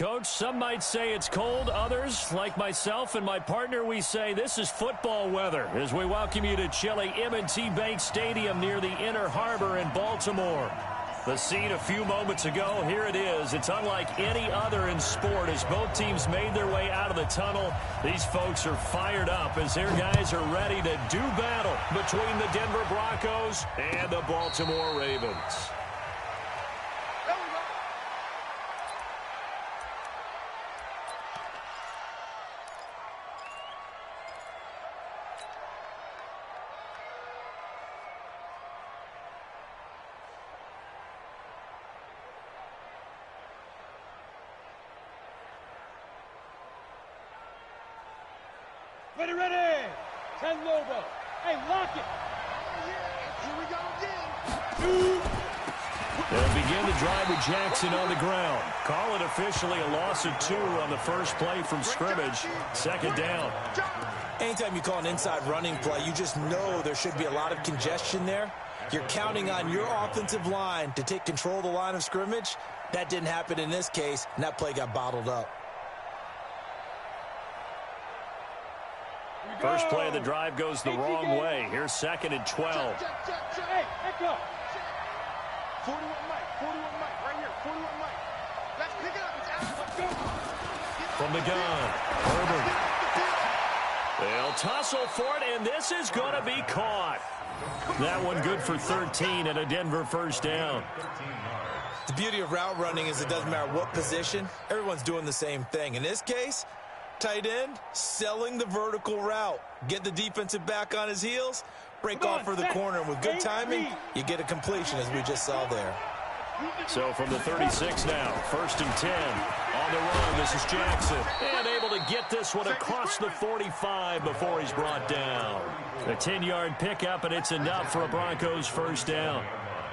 Coach. Some might say it's cold. Others, like myself and my partner, we say this is football weather as we welcome you to chilly M&T Bank Stadium near the Inner Harbor in Baltimore. The scene a few moments ago, here it is. It's unlike any other in sport as both teams made their way out of the tunnel. These folks are fired up as their guys are ready to do battle between the Denver Broncos and the Baltimore Ravens. Ready, ready. 10 Lobo. Hey, lock it. Here we go again. They'll begin the drive with Jackson on the ground. Call it officially a loss of 2 on the first play from scrimmage. Second down. Anytime you call an inside running play, you just know there should be a lot of congestion there. You're counting on your offensive line to take control of the line of scrimmage. That didn't happen in this case, and that play got bottled up. First play of the drive goes the wrong way. Here's 2nd and 12. Hey, echo. 41 Mike, 41 Mike, right here, 41 Mike. Let's pick it up. It's out. Let's go. From the gun, Herbert. They'll tussle for it, and this is going to be caught. That one good for 13 and a Denver first down. The beauty of route running is it doesn't matter what position. Everyone's doing the same thing. In this case, tight end, selling the vertical route. Get the defensive back on his heels, break off for the corner, and with good timing, you get a completion, as we just saw there. So from the 36 now, 1st and 10. On the run, this is Jackson. And able to get this one across the 45 before he's brought down. A 10-yard pickup, and it's enough for a Broncos first down.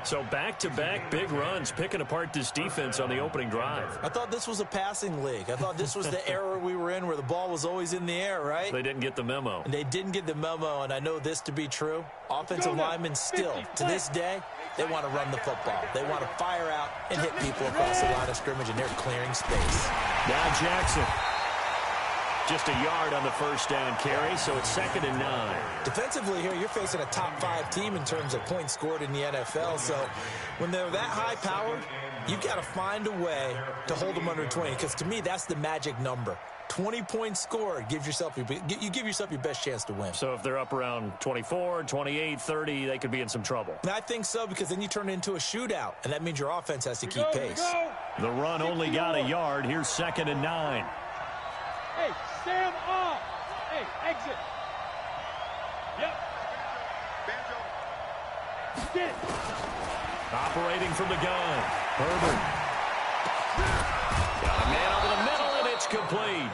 So back-to-back big runs, picking apart this defense on the opening drive. I thought this was a passing league. I thought this was the era we were in where the ball was always in the air, right? They didn't get the memo. And they didn't get the memo, and I know this to be true. Offensive linemen still, to this day, they want to run the football. They want to fire out and hit people across the line of scrimmage, and they're clearing space. Now Jackson. Just a yard on the first down carry, so it's 2nd and 9. Defensively here, you're facing a top-5 team in terms of points scored in the NFL. So when they're that high-powered, you've got to find a way to hold them under 20. Because to me, that's the magic number. 20 points scored, you give yourself your best chance to win. So if they're up around 24, 28, 30, they could be in some trouble. And I think so, because then you turn it into a shootout, and that means your offense has to keep pace. The run only got a yard. Here's 2nd and 9. Hey, stand off. Hey, exit. Yep. Get it. Operating from the gun. Herbert. Got a man over the middle, and it's complete.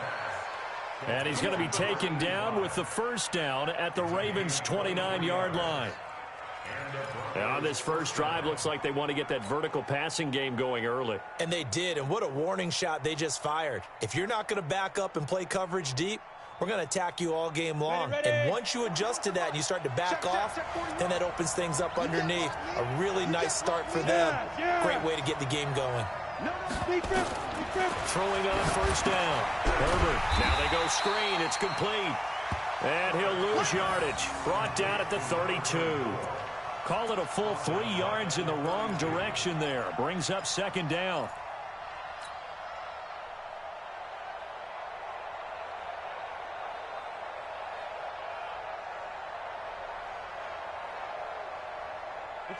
And he's going to be taken down with the first down at the Ravens' 29-yard line. And on this first drive, looks like they want to get that vertical passing game going early. And they did, and what a warning shot they just fired. If you're not going to back up and play coverage deep, we're going to attack you all game long. Ready. And once you adjust to that and you start to back off, then that opens things up underneath. A really nice start for them. Great way to get the game going. Throwing on first down. Herbert. Now they go screen. It's complete. And he'll lose yardage. Brought down at the 32. Call it a full 3 yards in the wrong direction there. Brings up 2nd down.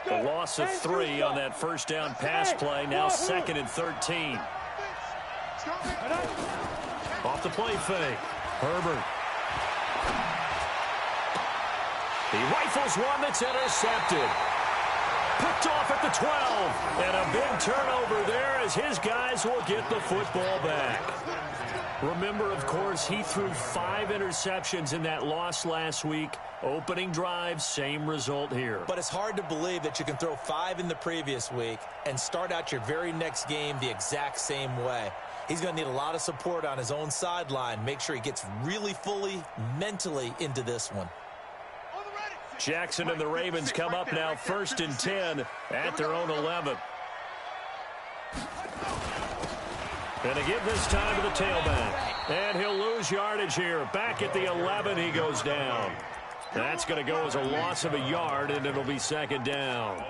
The loss of 3 on that first down pass play. Now 2nd and 13. Off the play fake. Herbert. He rifles one that's intercepted. Picked off at the 12. And a big turnover there as his guys will get the football back. Remember, of course, he threw 5 interceptions in that loss last week. Opening drive, same result here. But it's hard to believe that you can throw 5 in the previous week and start out your very next game the exact same way. He's going to need a lot of support on his own sideline. Make sure he gets really fully, mentally into this one. Jackson and the Ravens come up now 1st and 10 at their own 11. And to give this time to the tailback. And he'll lose yardage here. Back at the 11, he goes down. That's going to go as a loss of a yard, and it'll be second down.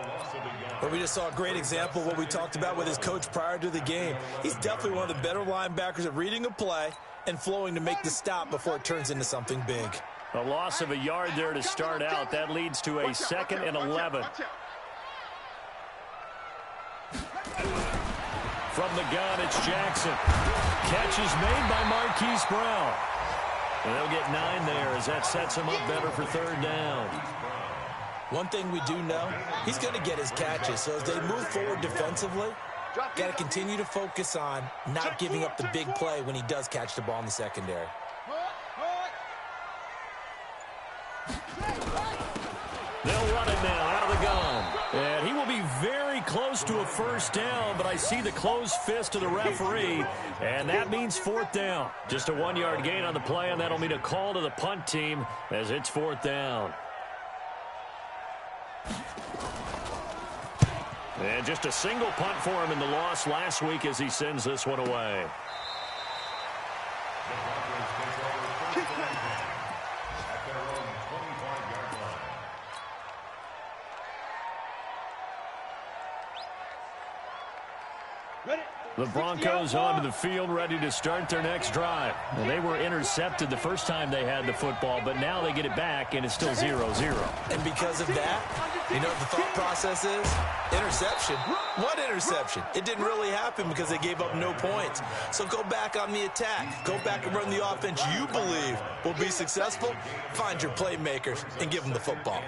Well, we just saw a great example of what we talked about with his coach prior to the game. He's definitely one of the better linebackers at reading a play and flowing to make the stop before it turns into something big. A loss of a yard there to start out. That leads to a 2nd and 11. From the gun, it's Jackson. Catch is made by Marquise Brown. And they'll get 9 there as that sets him up better for third down. One thing we do know, he's going to get his catches. So as they move forward defensively, got to continue to focus on not giving up the big play when he does catch the ball in the secondary. They'll run it now out of the gun. And he will be very close to a first down, but I see the closed fist of the referee, and that means 4th down. Just a 1-yard gain on the play, and that'll mean a call to the punt team as it's 4th down. And just a single punt for him in the loss last week as he sends this one away. The Broncos onto the field, ready to start their next drive. Well, they were intercepted the first time they had the football, but now they get it back, and it's still 0-0. And because of that, you know what the thought process is? Interception. What interception? It didn't really happen because they gave up no points. So go back on the attack. Go back and run the offense you believe will be successful. Find your playmakers and give them the football.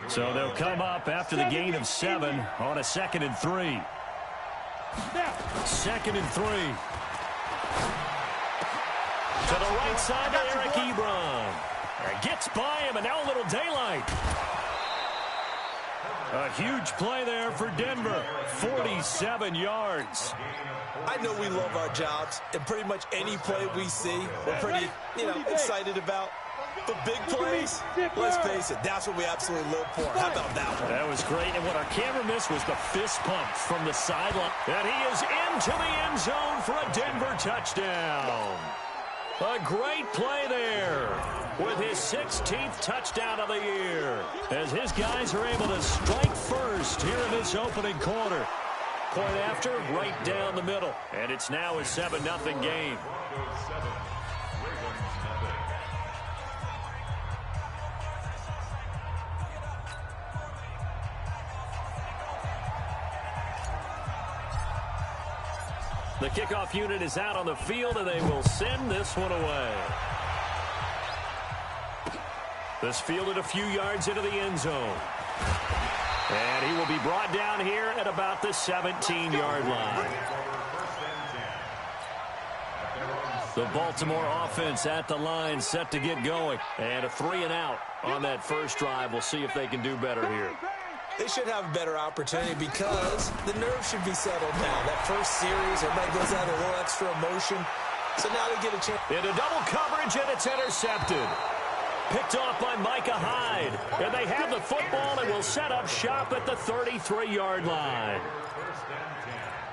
So they'll come up after the gain of 7 on a 2nd and 3. 2nd and 3. To the right side to Eric Ebron. Gets by him, and now a little daylight. A huge play there for Denver. 47 yards. I know we love our jobs, and pretty much any play we see, we're pretty, excited about. But big plays, let's face it, that's what we absolutely live for. How about that one? That was great, and what our camera missed was the fist pump from the sideline. And he is into the end zone for a Denver touchdown. A great play there with his 16th touchdown of the year as his guys are able to strike first here in this opening quarter. Point after, right down the middle. And it's now a 7-0 game. The kickoff unit is out on the field, and they will send this one away. This fielded a few yards into the end zone. And he will be brought down here at about the 17-yard line. The Baltimore offense at the line, set to get going. And a 3-and-out on that first drive. We'll see if they can do better here. They should have a better opportunity because the nerves should be settled now. That first series, everybody goes out a little extra emotion. So now they get a chance. Into double coverage, and it's intercepted. Picked off by Micah Hyde. And they have the football and will set up shop at the 33-yard line.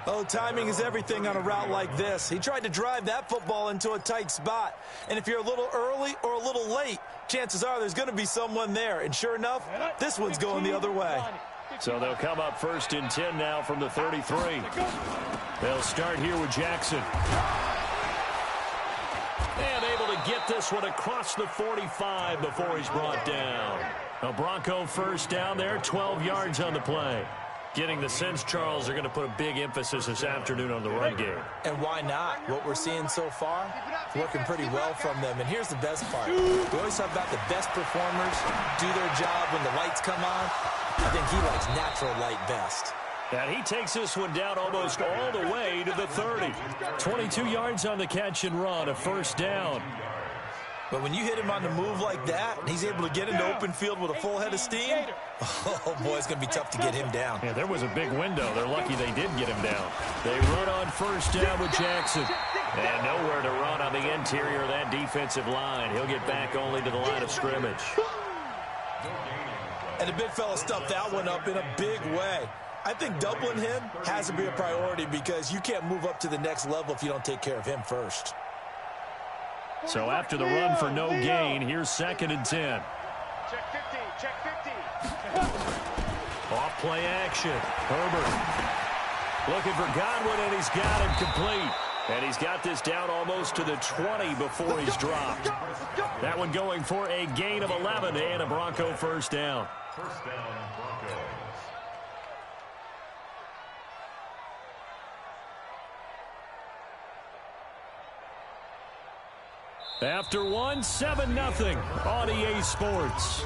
Oh, timing is everything on a route like this. He tried to drive that football into a tight spot. And if you're a little early or a little late, chances are there's going to be someone there. And sure enough, this one's going the other way. So they'll come up 1st and 10 now from the 33. They'll start here with Jackson. And able to get this one across the 45 before he's brought down. A Bronco first down there, 12 yards on the play. Getting the sense, Charles, they're going to put a big emphasis this afternoon on the run game. And why not? What we're seeing so far, working pretty well from them. And here's the best part. We always talk about the best performers do their job when the lights come on. I think he likes natural light best. And he takes this one down almost all the way to the 30. 22 yards on the catch and run, a first down. But when you hit him on the move like that, and he's able to get into open field with a full head of steam, oh, boy, it's going to be tough to get him down. Yeah, there was a big window. They're lucky they did get him down. They run on first down with Jackson. And nowhere to run on the interior of that defensive line. He'll get back only to the line of scrimmage. And the big fella stuffed that one up in a big way. I think doubling him has to be a priority because you can't move up to the next level if you don't take care of him first. So after the run for no gain, here's 2nd and 10. Check 50, check 50. Off play action. Herbert looking for Godwin, and he's got him complete. And he's got this down almost to the 20 before he's dropped. That one going for a gain of 11 and a Bronco first down. First down, Broncos. After one, 7-0 on EA Sports.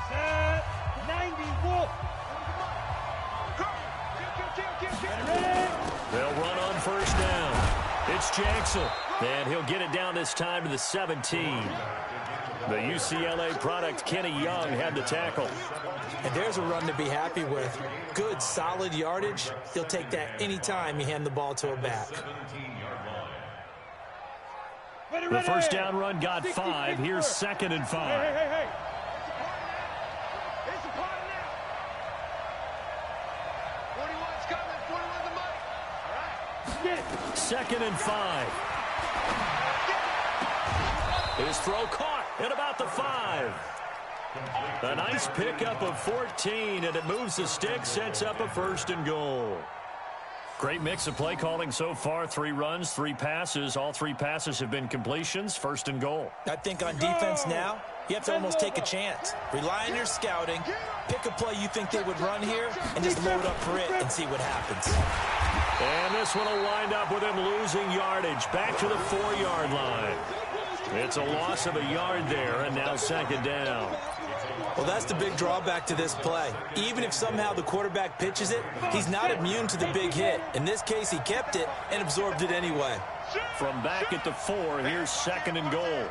Set 90 Wolf. They'll run on first down. It's Jackson, and he'll get it down this time to the 17. The UCLA product, Kenny Young, had the tackle. And there's a run to be happy with. Good, solid yardage. He'll take that anytime you hand the ball to a back. The first down run got 5. Here's 2nd and 5. Hey. It's a party now. 41's coming. 41's the money. All right. Get it. 2nd and 5. His throw caught at about the 5. A nice pickup of 14, and it moves the stick, sets up a 1st and goal. Great mix of play calling so far. 3 runs, 3 passes. All 3 passes have been completions. 1st and goal. I think on defense now, you have to almost take a chance. Rely on your scouting. Pick a play you think they would run here, and just load up for it and see what happens. And this one will wind up with him losing yardage. Back to the 4-yard line. It's a loss of a yard there, and now 2nd down. Well, that's the big drawback to this play. Even if somehow the quarterback pitches it, he's not immune to the big hit. In this case, he kept it and absorbed it anyway. From back at the 4, here's 2nd and goal.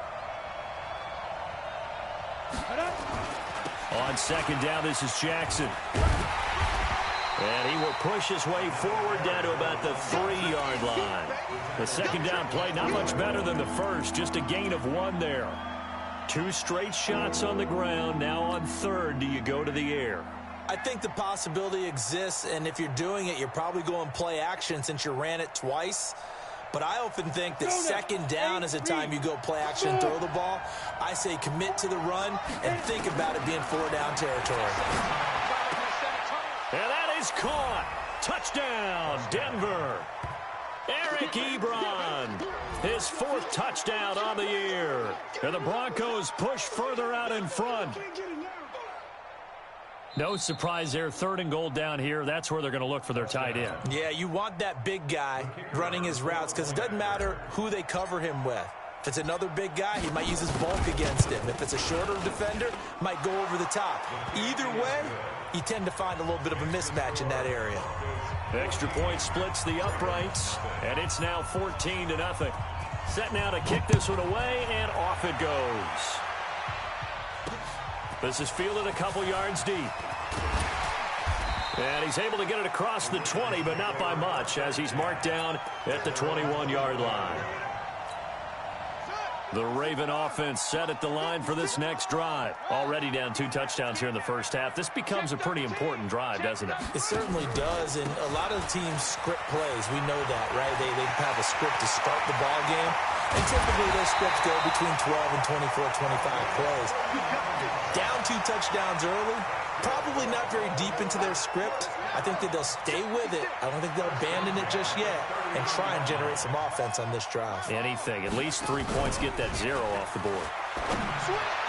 On 2nd down, this is Jackson. And he will push his way forward down to about the 3-yard line. The 2nd down play, not much better than the first, just a gain of 1 there. 2 straight shots on the ground. Now on 3rd, do you go to the air? I think the possibility exists, and if you're doing it, you're probably going play action since you ran it twice. But I often think that 2nd down is a time you go play action and throw the ball. I say commit to the run and think about it being 4-down territory. And that is caught. Touchdown, Denver. Eric Ebron, his 4th touchdown on the year. And the Broncos push further out in front. No surprise there. 3rd and goal down here. That's where they're going to look for their tight end. Yeah, you want that big guy running his routes because it doesn't matter who they cover him with. If it's another big guy, he might use his bulk against him. If it's a shorter defender, might go over the top. Either way, you tend to find a little bit of a mismatch in that area. Extra point splits the uprights, and it's now 14-0. Set now to kick this one away, and off it goes. This is fielded a couple yards deep. And he's able to get it across the 20, but not by much, as he's marked down at the 21-yard line. The Raven offense set at the line for this next drive. Already down 2 touchdowns here in the first half. This becomes a pretty important drive, doesn't it? It certainly does, and a lot of the teams script plays. We know that, right? They have a script to start the ball game, and typically those scripts go between 12 and 24, 25 plays. Down 2 touchdowns early, probably not very deep into their script. I think that they'll stay with it. I don't think they'll abandon it just yet and try and generate some offense on this drive. Anything. At least 3 points, get that 0 off the board.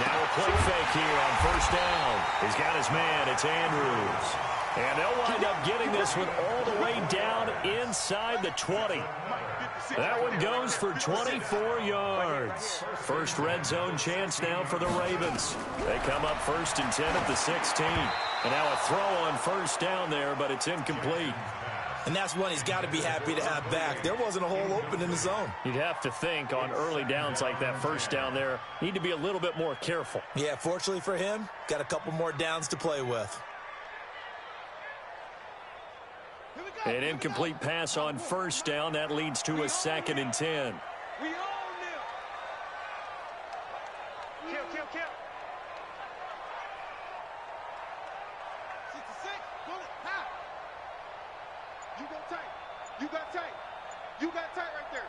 Now a play fake here on first down. He's got his man. It's Andrews. And they'll wind up getting this one all the way down inside the 20. That one goes for 24 yards. First red zone chance now for the Ravens. They come up 1st and 10 at the 16. And now a throw on first down there, but it's incomplete. And that's one he's got to be happy to have back. There wasn't a hole open in the zone. You'd have to think on early downs like that first down there, need to be a little bit more careful. Yeah, fortunately for him, got a couple more downs to play with. An incomplete pass on first down. That leads to a 2nd and 10. We own them. Kill. You go tight. You got tight. You got tight right there.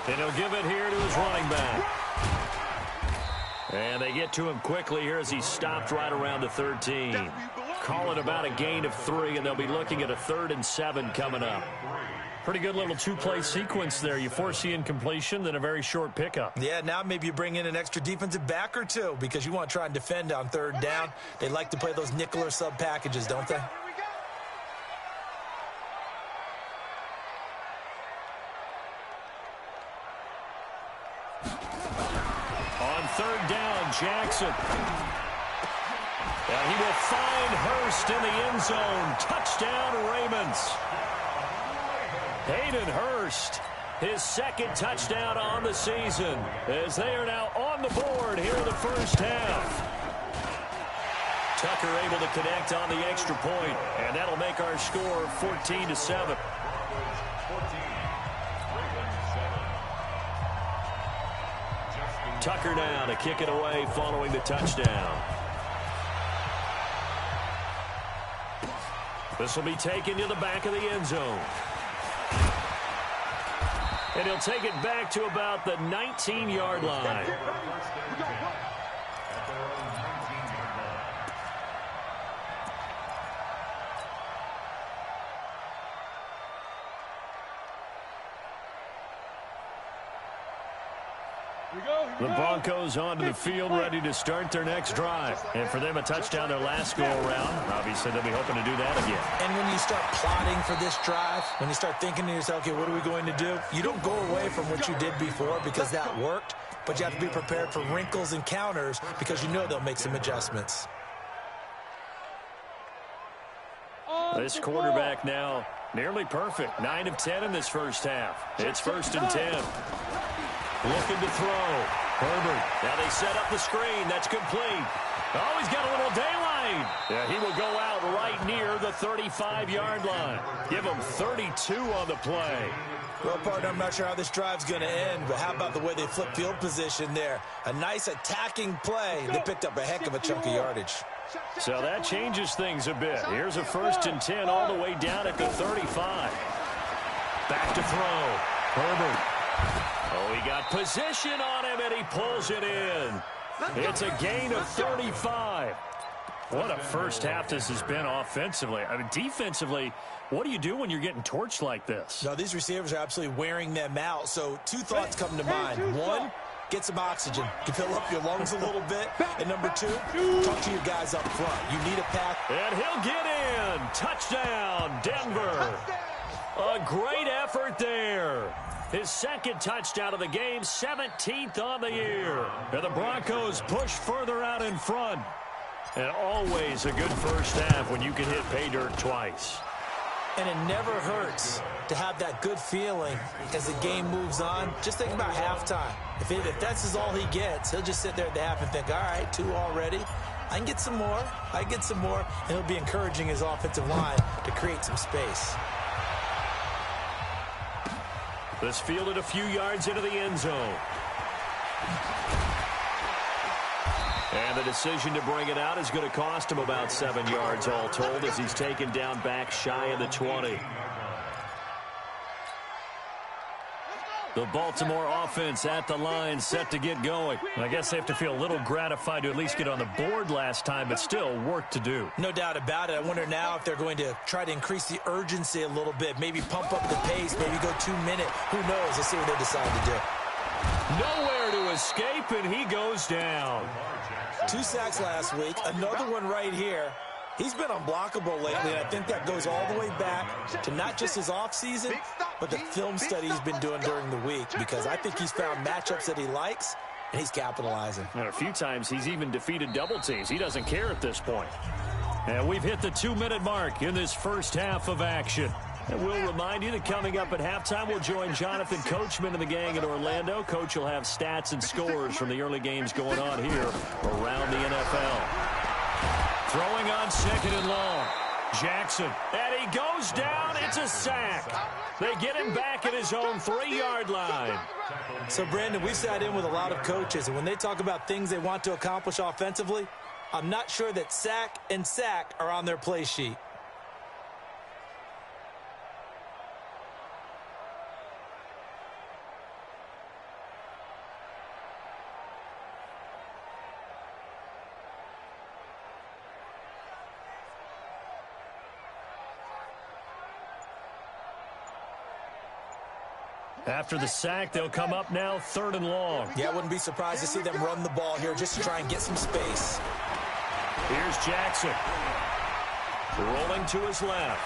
And he'll give it here to his running back. And they get to him quickly here as he stopped right around the 13. Call it about a gain of 3, and they'll be looking at a 3rd and 7 coming up. Pretty good little two-play sequence there. You force the incompletion, then a very short pickup. Yeah, now maybe you bring in an extra defensive back or two because you want to try and defend on 3rd down. They like to play those nickel or sub packages, don't they? On 3rd down, Jackson. And he will find Hurst in the end zone. Touchdown, Raymonds. Hayden Hurst, his 2nd touchdown on the season, as they are now on the board here in the first half. Tucker able to connect on the extra point, and that'll make our score 14-7. Tucker now to kick it away following the touchdown. This will be taken to the back of the end zone. And he'll take it back to about the 19-yard line. The Broncos onto the field, ready to start their next drive. And for them, a touchdown their last go-around. Obviously, they'll be hoping to do that again. And when you start plotting for this drive, when you start thinking to yourself, okay, what are we going to do? You don't go away from what you did before because that worked, but you have to be prepared for wrinkles and counters because you know they'll make some adjustments. This quarterback now nearly perfect. 9 of 10 in this first half. It's 1st and 10. Looking to throw. Herbert. Now they set up the screen. That's complete. Oh, he's got a little daylight. Yeah, he will go out right near the 35-yard line. Give him 32 on the play. Well, partner, I'm not sure how this drive's going to end, but how about the way they flip field position there? A nice attacking play. They picked up a heck of a chunk of yardage. So that changes things a bit. Here's a 1st and 10 all the way down at the 35. Back to throw. Herbert. Oh, he got position on him, and he pulls it in. It's a gain of 35. What a first half this has been offensively. I mean, defensively, what do you do when you're getting torched like this? No, these receivers are absolutely wearing them out. So 2 thoughts come to mind. 1, get some oxygen. You fill up your lungs a little bit. And number 2, talk to your guys up front. You need a path. And he'll get in. Touchdown, Denver. A great effort there. His 2nd touchdown of the game, 17th on the year. And the Broncos push further out in front. And always a good first half when you can hit pay dirt twice. And it never hurts to have that good feeling as the game moves on. Just think about halftime. If that's all he gets, he'll just sit there at the half and think, all right, 2 already. I can get some more. I get some more. And he'll be encouraging his offensive line to create some space. This fielded a few yards into the end zone. And the decision to bring it out is going to cost him about 7 yards all told as he's taken down back shy of the 20. The Baltimore offense at the line set to get going. And I guess they have to feel a little gratified to at least get on the board last time, but still work to do. No doubt about it. I wonder now if they're going to try to increase the urgency a little bit, maybe pump up the pace, maybe go 2-minute. Who knows? Let's see what they decide to do. Nowhere to escape, and he goes down. 2 sacks last week, another one right here. He's been unblockable lately, and I think that goes all the way back to not just his offseason, but the film study he's been doing during the week, because I think he's found matchups that he likes, and he's capitalizing. And a few times he's even defeated double teams. He doesn't care at this point. And we've hit the 2-minute mark in this first half of action. And we'll remind you that coming up at halftime, we'll join Jonathan Coachman and the gang in Orlando. Coach will have stats and scores from the early games going on here around the NFL. Throwing on 2nd and long. Jackson. And he goes down. It's a sack. They get him back at his own 3-yard line. So, Brandon, we've sat in with a lot of coaches, and when they talk about things they want to accomplish offensively, I'm not sure that sack and sack are on their play sheet. After the sack, they'll come up now 3rd and long. Yeah, I wouldn't be surprised to see them run the ball here just to try and get some space. Here's Jackson. Rolling to his left.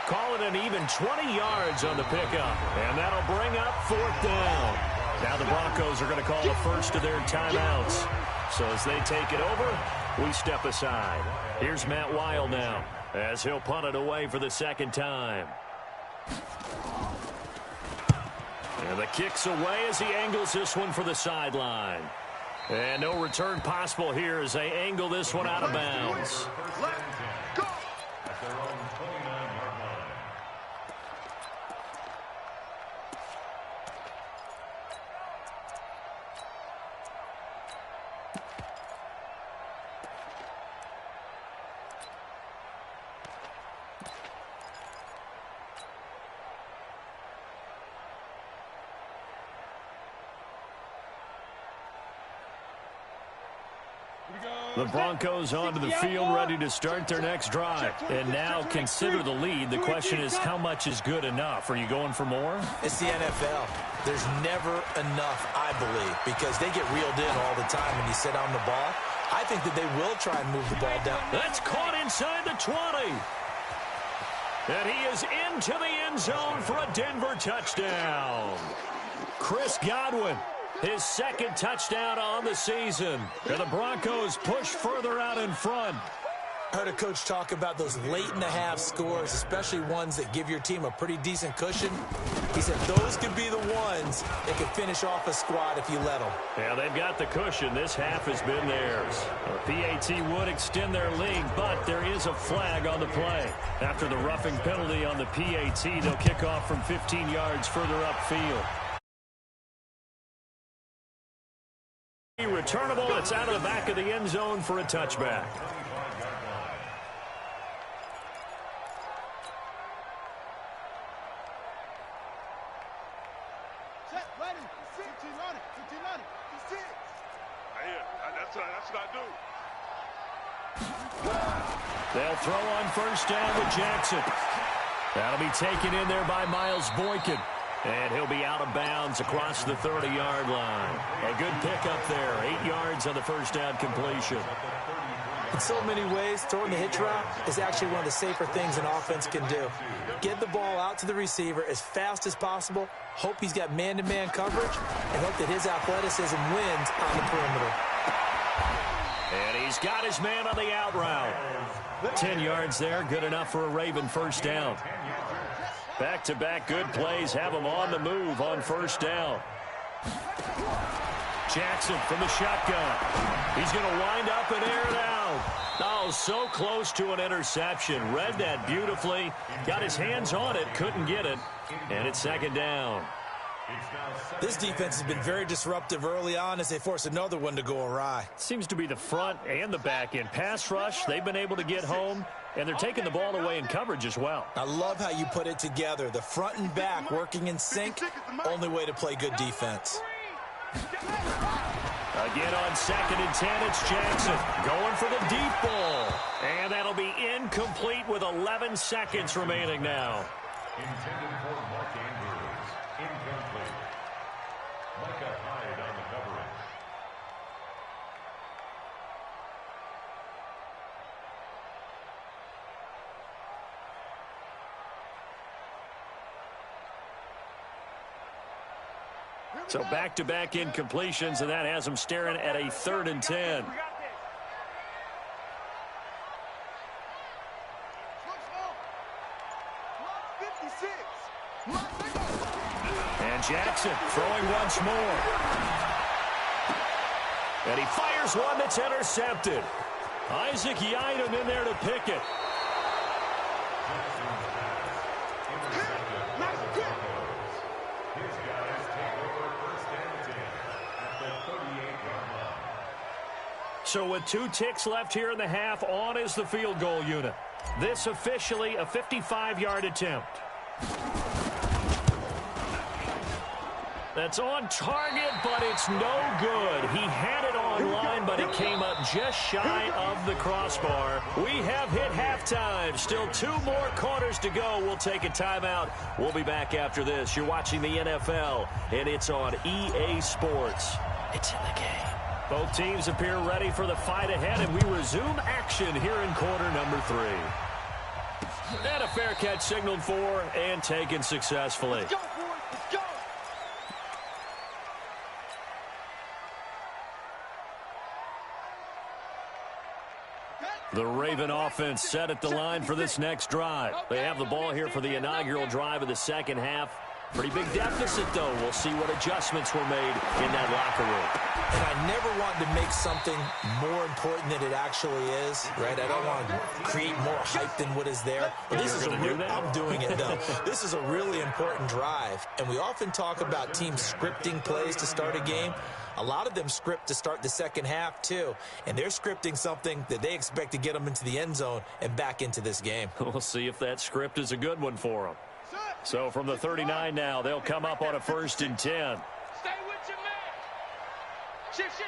Call it an even 20 yards on the pickup. And that'll bring up 4th down. Now the Broncos are going to call the first of their timeouts. So as they take it over, we step aside. Here's Matt Weil now, as he'll punt it away for the 2nd time. And the kick's away as he angles this one for the sideline. And no return possible here as they angle this one out of bounds. The Broncos onto the field, ready to start their next drive. And now consider the lead. The question is, how much is good enough? Are you going for more? It's the NFL. There's never enough, I believe, because they get reeled in all the time when you sit on the ball. I think that they will try and move the ball down. That's caught inside the 20. And he is into the end zone for a Denver touchdown. Chris Godwin, his 2nd touchdown on the season. And the Broncos push further out in front. I heard a coach talk about those late-in-the-half scores, especially ones that give your team a pretty decent cushion. He said those could be the ones that could finish off a squad if you let them. Yeah, they've got the cushion. This half has been theirs. The PAT would extend their lead, but there is a flag on the play. After the roughing penalty on the PAT, they'll kick off from 15 yards further upfield. Returnable. It's out of the back of the end zone for a touchback. Set, ready, 15 on it, 15 on it, 6. That's what I do. They'll throw on 1st down to Jackson. That'll be taken in there by Miles Boykin. And he'll be out of bounds across the 30-yard line. A good pickup there. 8 yards on the 1st down completion. In so many ways, throwing the hitch route is actually one of the safer things an offense can do. Get the ball out to the receiver as fast as possible, hope he's got man-to-man coverage, and hope that his athleticism wins on the perimeter. And he's got his man on the out route. 10 yards there, good enough for a Raven 1st down. Back-to-back good plays have him on the move on 1st down. Jackson from the shotgun. He's going to wind up and air it out. Oh, so close to an interception. Read that beautifully. Got his hands on it, couldn't get it. And it's 2nd down. This defense has been very disruptive early on as they force another one to go awry. Seems to be the front and the back end. Pass rush, they've been able to get home, and they're taking the ball away in coverage as well. I love how you put it together. The front and back working in sync, only way to play good defense. Again on 2nd and 10, it's Jackson going for the deep ball. And that'll be incomplete with 11 seconds remaining now. Intended for Mark Andrews. Incomplete. Micah Hyde on the coverage. So back-to-back incompletions, and that has them staring at a 3rd and 10. And Jackson throwing once more. And he fires one that's intercepted. Isaac Yiadom in there to pick it. His guys take over 1st and 10 at the 38. So with 2 ticks left here in the half, on is the field goal unit. This officially a 55-yard attempt. That's on target, but it's no good. He had it on line, but it came up just shy of the crossbar. We have hit halftime. Still 2 more quarters to go. We'll take a timeout. We'll be back after this. You're watching the NFL, and it's on EA Sports. It's in the game. Both teams appear ready for the fight ahead, and we resume action here in quarter number 3. And a fair catch signaled for and taken successfully. Let's go, boys. Let's go. The Raven offense set at the line for this next drive. They have the ball here for the inaugural drive of the second half. Pretty big deficit, though. We'll see what adjustments were made in that locker room. And I never want to make something more important than it actually is, right? I don't want to create more hype than what is there. But this is I'm doing it, though. This is a really important drive. And we often talk about teams scripting plays to start a game. A lot of them script to start the second half, too. And they're scripting something that they expect to get them into the end zone and back into this game. We'll see if that script is a good one for them. So from the 39 now, they'll come up on a 1st and 10. Stay with your man. Shift.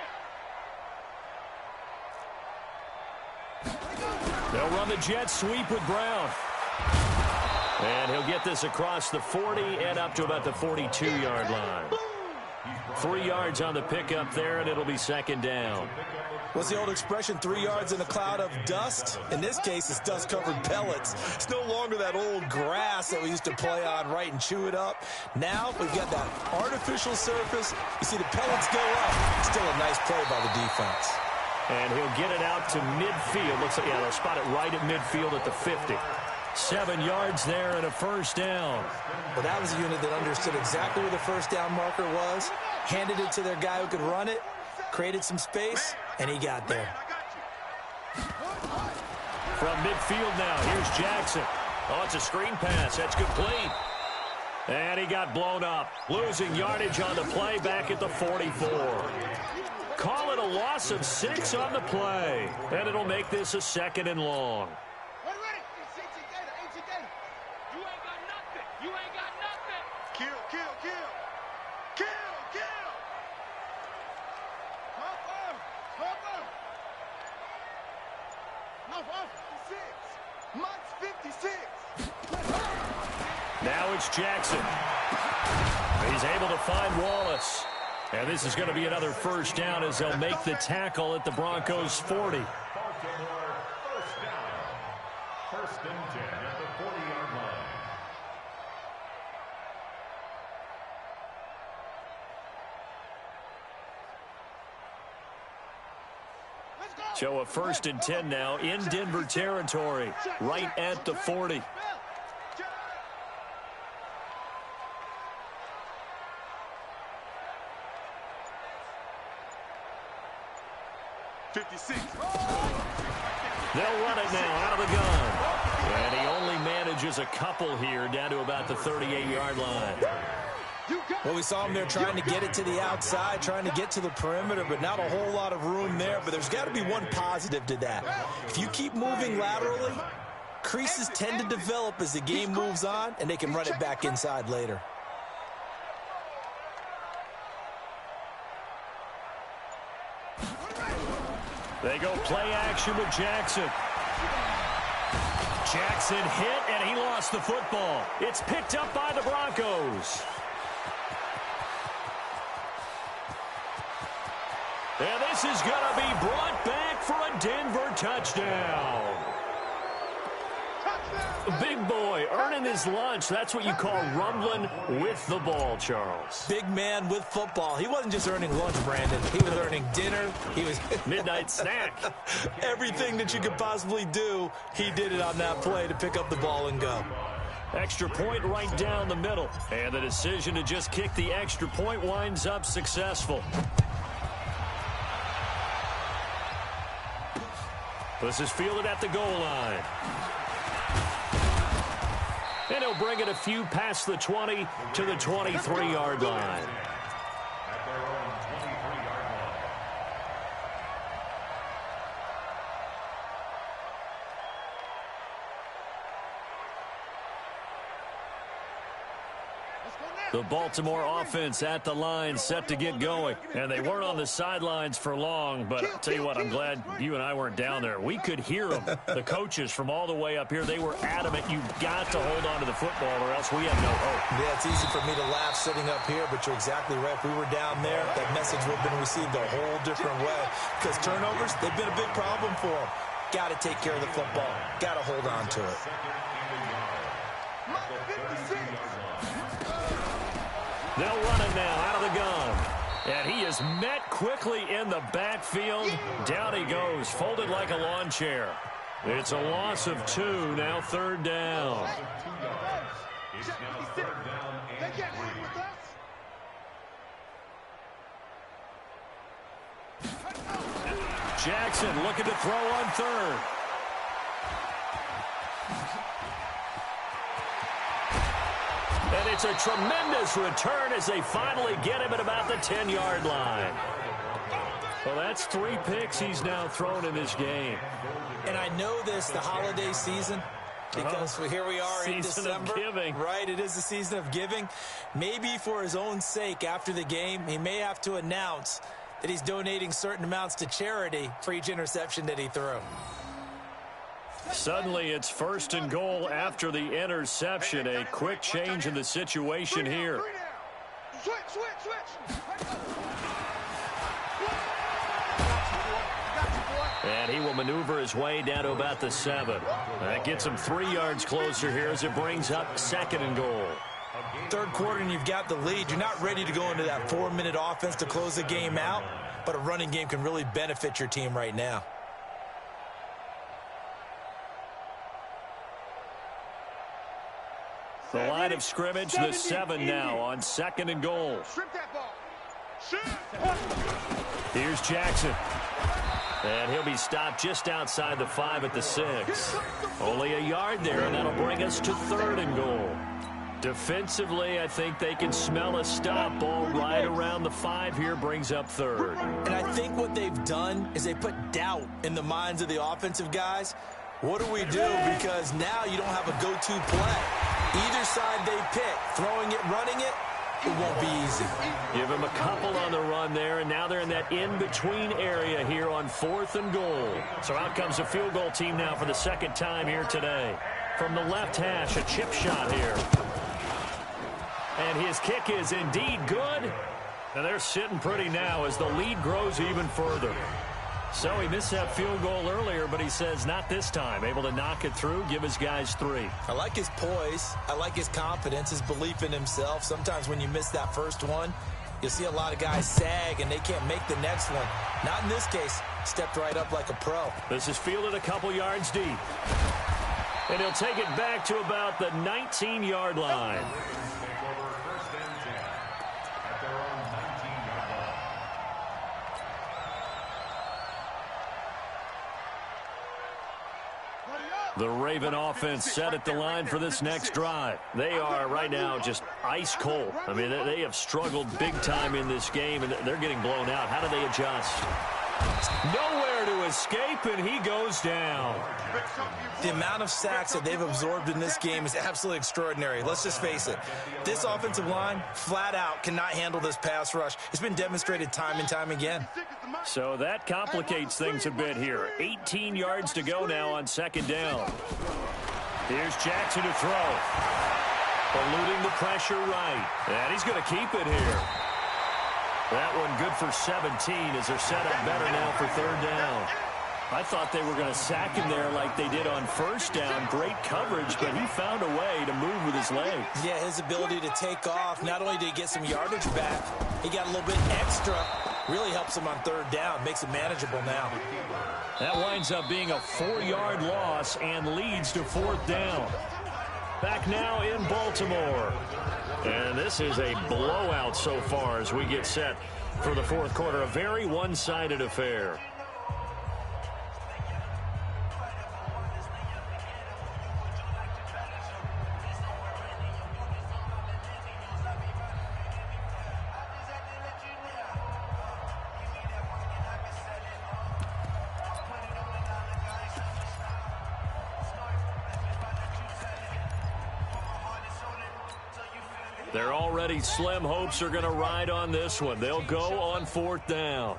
They'll run the jet sweep with Brown. And he'll get this across the 40 and up to about the 42-yard line. 3 yards on the pickup there, and it'll be 2nd down. What's the old expression, 3 yards in a cloud of dust? In this case, it's dust-covered pellets. It's no longer that old grass that we used to play on, right, and chew it up. Now we've got that artificial surface. You see the pellets go up. Still a nice play by the defense. And he'll get it out to midfield. Looks like, yeah, they'll spot it right at midfield at the 50. 7 yards there and a 1st down. Well, that was a unit that understood exactly where the 1st down marker was, handed it to their guy who could run it, created some space, and he got there. From midfield now, here's Jackson. Oh, it's a screen pass. That's complete. And he got blown up. Losing yardage on the play back at the 44. Call it a loss of 6 on the play. And it'll make this a 2nd and long. Now it's Jackson. He's able to find Wallace. And this is going to be another 1st down as they'll make the tackle at the Broncos' 40. Baltimore, 1st down. 1st and 10 at the 40-yard line. So a 1st and 10 now in Denver territory, right at the 40. They'll run it now out of the gun. And he only manages a couple here down to about the 38-yard line. Well, we saw him there trying to get it to the outside, trying to get to the perimeter, but not a whole lot of room there. But there's got to be one positive to that. If you keep moving laterally, creases tend to develop as the game moves on, and they can run it back inside later. They go play action with Jackson. Jackson hit, and he lost the football. It's picked up by the Broncos. And this is going to be brought back for a Denver touchdown. Big boy earning his lunch. That's what you call rumbling with the ball, Charles. Big man with football. He wasn't just earning lunch, Brandon. He was earning dinner. He was midnight snack. Everything that you could possibly do, he did it on that play to pick up the ball and go. Extra point right down the middle. And the decision to just kick the extra point winds up successful. This is fielded at the goal line. And he'll bring it a few past the 20 to the 23-yard line. At their own 23-yard line. The Baltimore offense at the line, set to get going. And they weren't on the sidelines for long, but I'll tell you what, I'm glad you and I weren't down there. We could hear them. The coaches from all the way up here, they were adamant. You've got to hold on to the football or else we have no hope. Yeah, it's easy for me to laugh sitting up here, but you're exactly right. If we were down there, that message would have been received a whole different way. Because turnovers, they've been a big problem for them. Got to take care of the football. Got to hold on to it. They'll run it now out of the gun. And he is met quickly in the backfield. Down he goes, folded like a lawn chair. It's a loss of 2, now 3rd down. It's now 3rd down and 3. Jackson looking to throw on 3rd. And it's a tremendous return as they finally get him at about the 10-yard line. Well, that's 3 picks he's now thrown in this game. And I know this, the holiday season, because here we are in December. Season of giving. Right, it is the season of giving. Maybe for his own sake after the game, he may have to announce that he's donating certain amounts to charity for each interception that he threw. Suddenly it's 1st and goal after the interception. A quick change in the situation here. And he will maneuver his way down to about the 7. That gets him 3 yards closer here as it brings up 2nd and goal. 3rd quarter and you've got the lead. You're not ready to go into that 4-minute offense to close the game out, but a running game can really benefit your team right now. The line of scrimmage, the 7 now on 2nd and goal. Here's Jackson. And he'll be stopped just outside the 5 at the 6. Only a yard there, and that'll bring us to 3rd and goal. Defensively, I think they can smell a stop. Ball right around the 5 here brings up 3rd. And I think what they've done is they put doubt in the minds of the offensive guys. What do we do? Because now you don't have a go-to play. Either side they pick, throwing it, running it, it won't be easy. Give him a couple on the run there, and now they're in that in-between area here on 4th and goal. So out comes a field goal team now for the 2nd time here today. From the left hash, a chip shot here. And his kick is indeed good. And they're sitting pretty now as the lead grows even further. So he missed that field goal earlier, but he says not this time. Able to knock it through, give his guys 3. I like his poise. I like his confidence, his belief in himself. Sometimes when you miss that first one, you'll see a lot of guys sag and they can't make the next one. Not in this case. Stepped right up like a pro. This is fielded a couple yards deep. And he'll take it back to about the 19-yard line. The Raven offense set at the line for this next drive. They are right now just ice cold. I mean, they have struggled big time in this game, and they're getting blown out. How do they adjust? Nowhere to escape, and he goes down. The amount of sacks that they've absorbed in this game is absolutely extraordinary. Let's just face it. This offensive line, flat out, cannot handle this pass rush. It's been demonstrated time and time again. So that complicates things a bit here. 18 yards to go now on 2nd down. Here's Jackson to throw. Eluding the pressure right. And he's going to keep it here. That one good for 17 as they're set up better now for 3rd down. I thought they were going to sack him there like they did on 1st down. Great coverage, but he found a way to move with his legs. Yeah, his ability to take off, not only did he get some yardage back, he got a little bit extra. Really helps him on 3rd down, makes it manageable now. That winds up being a 4-yard loss and leads to 4th down. Back now in Baltimore. And this is a blowout so far as we get set for the 4th quarter. A very one-sided affair. Their already slim hopes are going to ride on this one. They'll go on 4th down.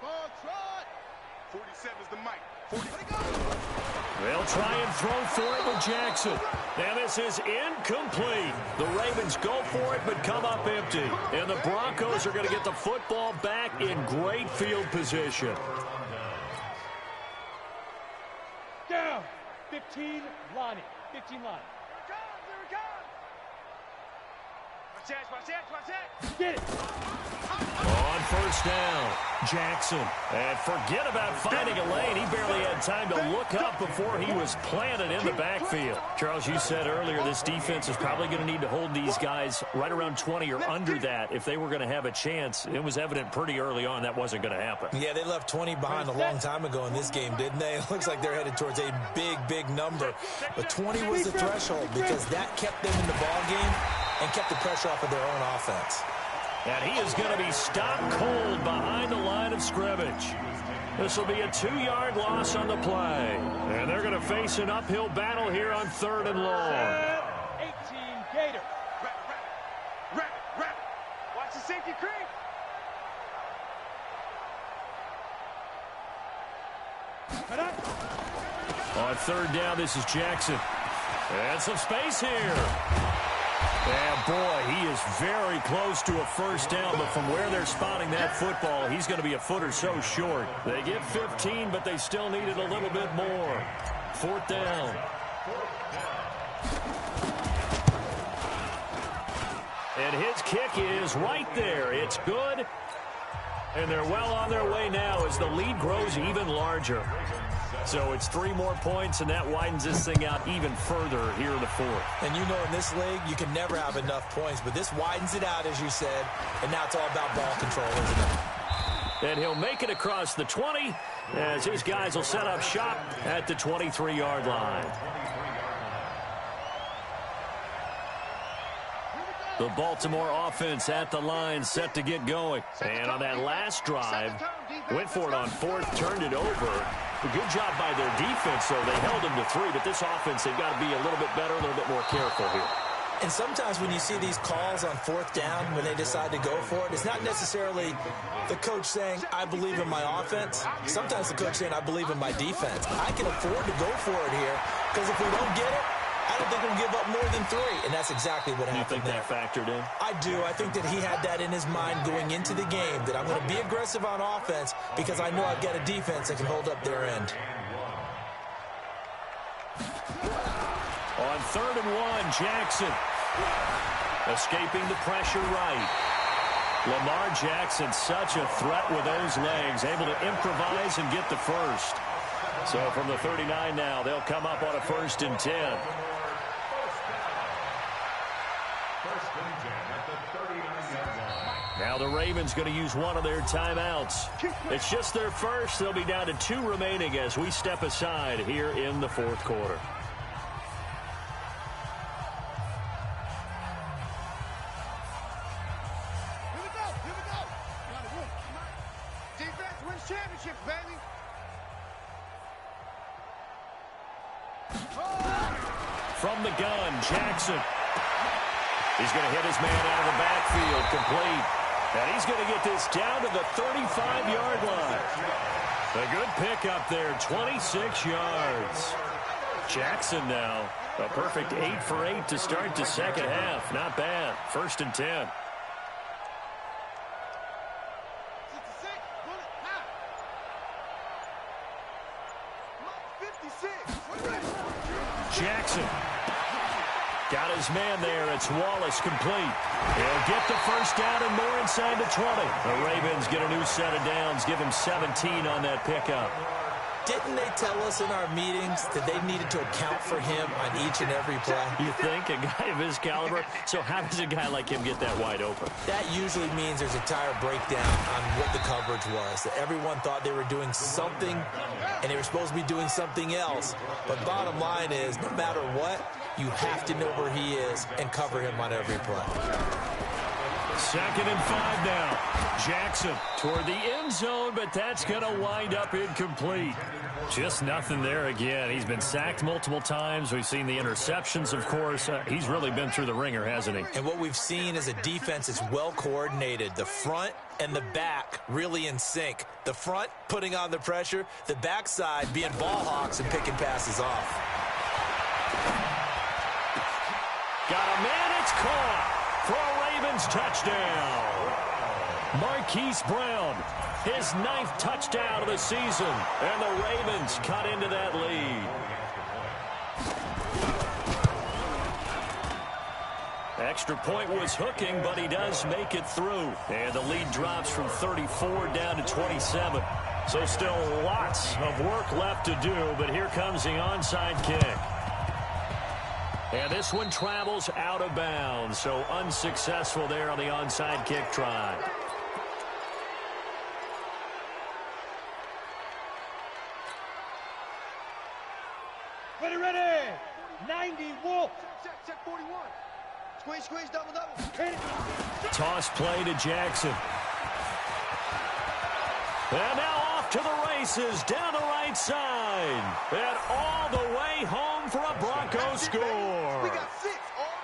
Ball trot. 47 is the mic. 40. They'll try and throw for it with Jackson. And this is incomplete. The Ravens go for it but come up empty. And the Broncos are going to get the football back in great field position. Down. 15, Lonnie. 15 line. Here it comes. Watch that. Get it. On 1st down, Jackson. And forget about finding a lane. He barely had time to look up before he was planted in the backfield. Charles, you said earlier this defense is probably going to need to hold these guys right around 20 or under that if they were going to have a chance. It was evident pretty early on that wasn't going to happen. Yeah, they left 20 behind a long time ago in this game, didn't they? It looks like they're headed towards a big number. But 20 was the threshold because that kept them in the ball game and kept the pressure off of their own offense. And he is going to be stopped cold behind the line of scrimmage. This will be a 2-yard loss on the play. And they're going to face an uphill battle here on 3rd and long. 18 Gator. Wrap. Watch the safety creep. On 3rd down, this is Jackson. And some space here. And boy, he is very close to a 1st down, but from where they're spotting that football, he's going to be a foot or so short. They get 15, but they still needed a little bit more. 4th down. And his kick is right there. It's good. And they're well on their way now as the lead grows even larger. So it's 3 more points, and that widens this thing out even further here in the 4th. And you know in this league, you can never have enough points, but this widens it out, as you said, and now it's all about ball control, isn't it? And he'll make it across the 20 as his guys will set up shop at the 23-yard line. The Baltimore offense at the line set to get going. And on that last drive, went for it on 4th, turned it over. A good job by their defense, though. They held them to 3, but this offense, they've got to be a little bit better, a little bit more careful here. And sometimes when you see these calls on 4th down, when they decide to go for it, it's not necessarily the coach saying, I believe in my offense. Sometimes the coach saying, I believe in my defense. I can afford to go for it here because if we don't get it, I don't think we'll give up more than 3, and that's exactly what happened there. You think that factored in? I do. I think that he had that in his mind going into the game, that I'm going to be aggressive on offense because I know I've got a defense that can hold up their end. On 3rd and 1, Jackson escaping the pressure right. Lamar Jackson, such a threat with those legs, able to improvise and get the first. So from the 39 now, they'll come up on a 1st and 10. Now the Ravens going to use one of their timeouts. It's just their first. They'll be down to 2 remaining as we step aside here in the 4th quarter. Here we go. Defense wins championships, baby. From the gun, Jackson. He's going to hit his man out of the backfield, complete. And he's going to get this down to the 35-yard line. A good pickup there, 26 yards. Jackson now, a perfect 8 for 8 to start the second half. Not bad. 1st and 10. Jackson got his man there. It's Wallace, complete. He'll get the first down and more inside the 20. The Ravens get a new set of downs, give him 17 on that pickup. Didn't they tell us in our meetings that they needed to account for him on each and every play? You think? A guy of his caliber? So how does a guy like him get that wide open? That usually means there's a entire breakdown on what the coverage was. That everyone thought they were doing something, and they were supposed to be doing something else. But bottom line is, no matter what, you have to know where he is and cover him on every play. 2nd and 5 now. Jackson toward the end zone, but that's going to wind up incomplete. Just nothing there again. He's been sacked multiple times. We've seen the interceptions, of course. He's really been through the ringer, hasn't he? And what we've seen is a defense that's well coordinated. The front and the back really in sync. The front putting on the pressure, the backside being ball hawks and picking passes off. Got a man, it's caught for a Ravens touchdown. Marquise Brown, his 9th touchdown of the season, and the Ravens cut into that lead. Extra point was hooking, but he does make it through. And the lead drops from 34 down to 27. So still lots of work left to do, but here comes the onside kick. And this one travels out of bounds, so unsuccessful there on the onside kick try. Ready. 90 Wolf. Check 41. Squeeze, double. Toss play to Jackson. And now off to the races, down the right side. And all the way home for a Broncos score. We got 6.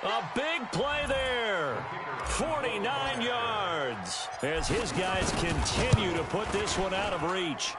A big play there. 49 yards. As his guys continue to put this one out of reach.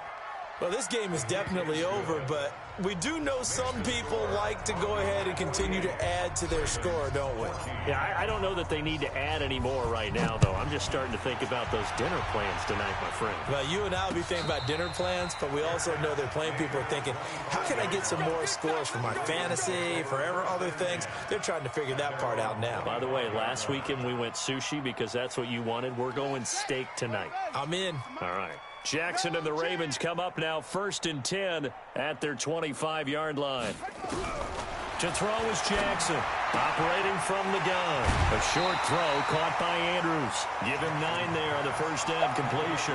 Well, this game is definitely over, but we do know some people like to go ahead and continue to add to their score, don't we? Yeah, I don't know that they need to add any more right now, though. I'm just starting to think about those dinner plans tonight, my friend. Well, you and I will be thinking about dinner plans, but we also know they're playing people are thinking, how can I get some more scores for my fantasy, for other things? They're trying to figure that part out now. By the way, last weekend we went sushi because that's what you wanted. We're going steak tonight. I'm in. All right. Jackson and the Ravens come up now 1st and 10 at their 25-yard line. To throw is Jackson, operating from the gun. A short throw caught by Andrews. Give him 9 there on the first down completion.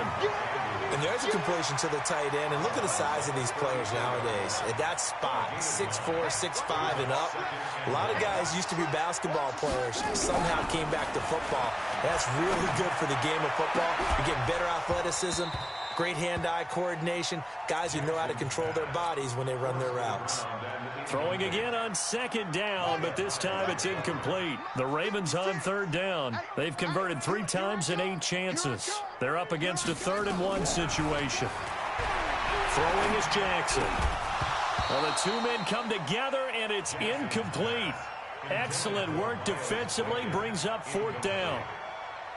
And there's a completion to the tight end. And look at the size of these players nowadays. At that spot, 6'4", 6'5", and up. A lot of guys used to be basketball players, somehow came back to football. That's really good for the game of football. You're getting better athleticism, great hand-eye coordination, guys who know how to control their bodies when they run their routes. Throwing again on 2nd down, but this time it's incomplete. The Ravens on 3rd down. They've converted 3 times in 8 chances. They're up against a 3rd and 1 situation. Throwing is Jackson. Well, the 2 men come together, and it's incomplete. Excellent work defensively, brings up 4th down.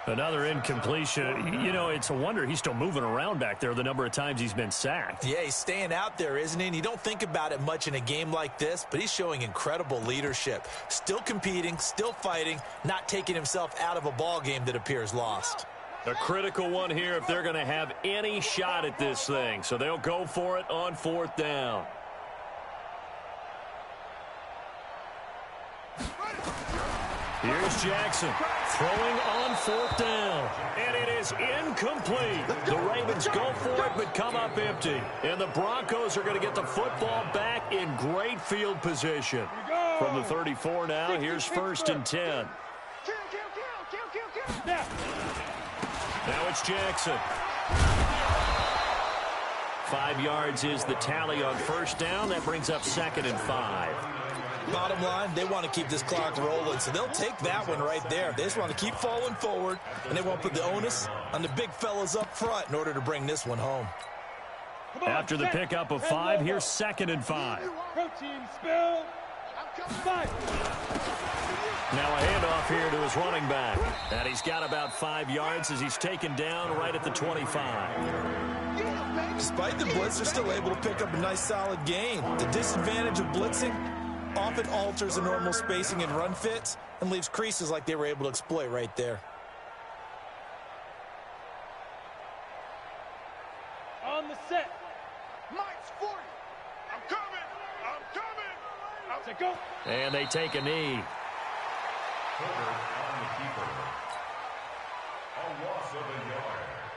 Another incompletion. You know, it's a wonder he's still moving around back there the number of times he's been sacked. Yeah, he's staying out there, isn't he? And you don't think about it much in a game like this, but he's showing incredible leadership. Still competing, still fighting, not taking himself out of a ball game that appears lost. A critical one here if they're going to have any shot at this thing. So they'll go for it on 4th down. Here's Jackson throwing on 4th down. And it is incomplete. The Ravens go for it but come up empty. And the Broncos are going to get the football back in great field position. From the 34 now, here's 1st and 10. Now it's Jackson. 5 yards is the tally on 1st down. That brings up 2nd and 5. Bottom line, they want to keep this clock rolling, so they'll take that one right there. They just want to keep falling forward, and they won't put the onus on the big fellas up front in order to bring this one home. After the pickup of 5, here's 2nd and 5. Protein spill. 5. Now a handoff here to his running back. And he's got about 5 yards as he's taken down right at the 25. Despite the blitz, they're still able to pick up a nice solid gain. The disadvantage of blitzing often alters the normal spacing and run fits and leaves creases like they were able to exploit right there. On the set. Mike's 40. I'm coming. To go. And they take a knee.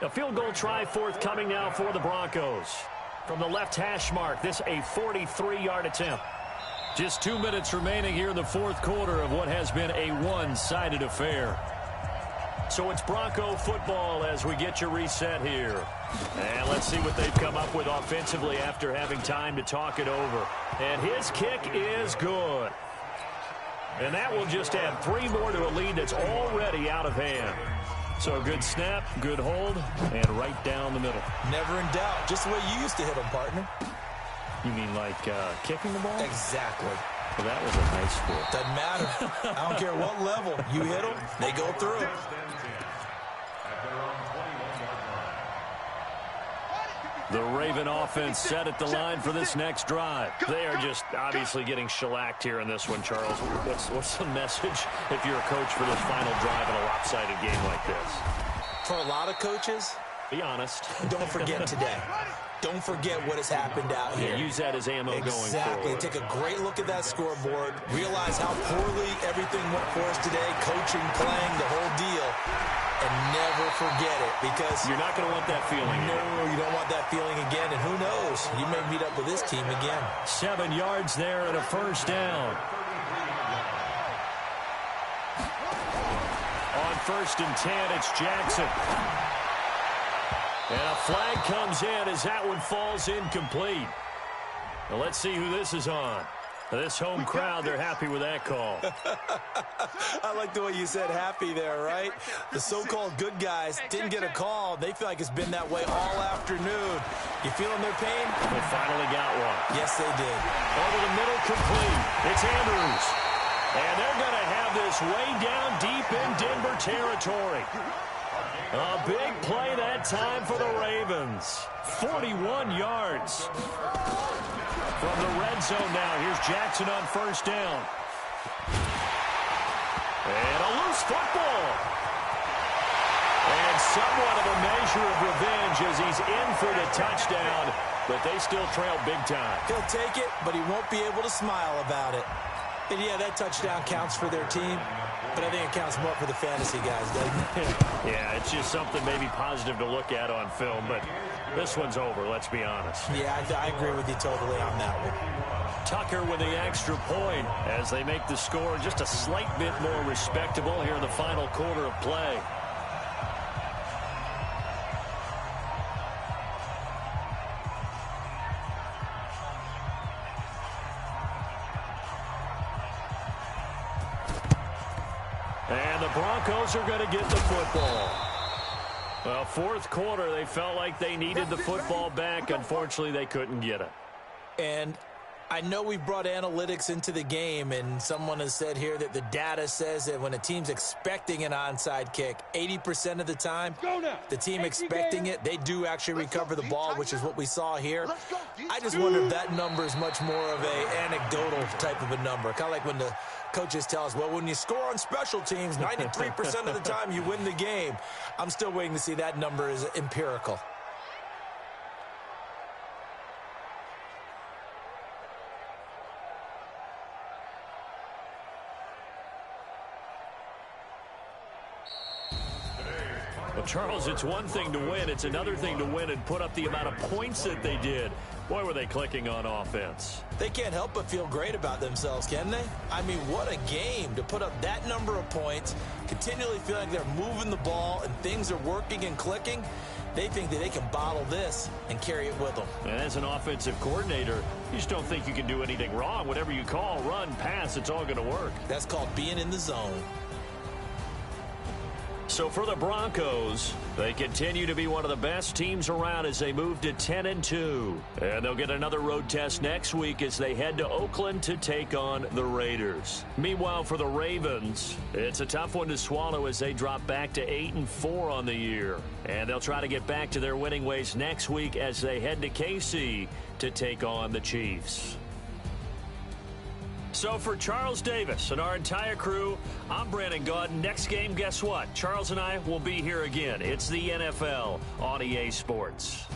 A field goal try forthcoming now for the Broncos. From the left hash mark, this a 43-yard attempt. Just 2 minutes remaining here in the 4th quarter of what has been a one-sided affair. So it's Bronco football as we get you reset here. And let's see what they've come up with offensively after having time to talk it over. And his kick is good. And that will just add 3 more to a lead that's already out of hand. So a good snap, good hold, and right down the middle. Never in doubt. Just the way you used to hit them, partner. You mean like kicking the ball? Exactly. Well, that was a nice score. Doesn't matter. I don't care what level. You hit them, they go through. The Raven offense set at the line for this next drive. They are just obviously getting shellacked here in this one, Charles. What's the message if you're a coach for this final drive in a lopsided game like this? For a lot of coaches, be honest. Don't forget today. Don't forget what has happened out here. Yeah, use that as ammo going forward. Exactly. Take a great look at that scoreboard. Realize how poorly everything went for us today. Coaching, playing, the whole deal. And never forget it, because you're not going to want that feeling. No, you don't want that feeling again. And who knows? You may meet up with this team again. 7 yards there and a first down. On 1st and 10, it's Jackson. And a flag comes in as that one falls incomplete. Now let's see who this is on. This home crowd, they're happy with that call. I like the way you said happy there, right? The so-called good guys didn't get a call. They feel like it's been that way all afternoon. You feeling their pain? They finally got one. Yes, they did. Over the middle, complete. It's Andrews. And they're going to have this way down deep in Denver territory. A big play that time for the Ravens. 41 yards. From the red zone now, here's Jackson on 1st down. And a loose football. And somewhat of a measure of revenge as he's in for the touchdown, but they still trail big time. He'll take it, but he won't be able to smile about it. And yeah, that touchdown counts for their team, but I think it counts more for the fantasy guys, doesn't it? Yeah, it's just something maybe positive to look at on film, but this one's over, let's be honest. Yeah, I agree with you totally on that one. Tucker with the extra point as they make the score just a slight bit more respectable here in the final quarter of play. And the Broncos are going to get the football. Well, 4th quarter, they felt like they needed the football back. Unfortunately, they couldn't get it. And I know we brought analytics into the game, and someone has said here that the data says that when a team's expecting an onside kick, 80% of the time, the team expecting it, they do actually recover the ball, which is what we saw here. I just wonder if that number is much more of an anecdotal type of a number. Kind of like when the coaches tell us, well, when you score on special teams, 93% of the time you win the game. I'm still waiting to see that number is empirical. Well, Charles, it's one thing to win. It's another thing to win and put up the amount of points that they did. Boy, were they clicking on offense. They can't help but feel great about themselves, can they? I mean, what a game to put up that number of points, continually feel like they're moving the ball and things are working and clicking. They think that they can bottle this and carry it with them. And as an offensive coordinator, you just don't think you can do anything wrong. Whatever you call, run, pass, it's all going to work. That's called being in the zone. So for the Broncos, they continue to be one of the best teams around as they move to 10-2. And they'll get another road test next week as they head to Oakland to take on the Raiders. Meanwhile, for the Ravens, it's a tough one to swallow as they drop back to 8-4 on the year. And they'll try to get back to their winning ways next week as they head to KC to take on the Chiefs. So for Charles Davis and our entire crew, I'm Brandon Gaudin. Next game, guess what? Charles and I will be here again. It's the NFL on EA Sports.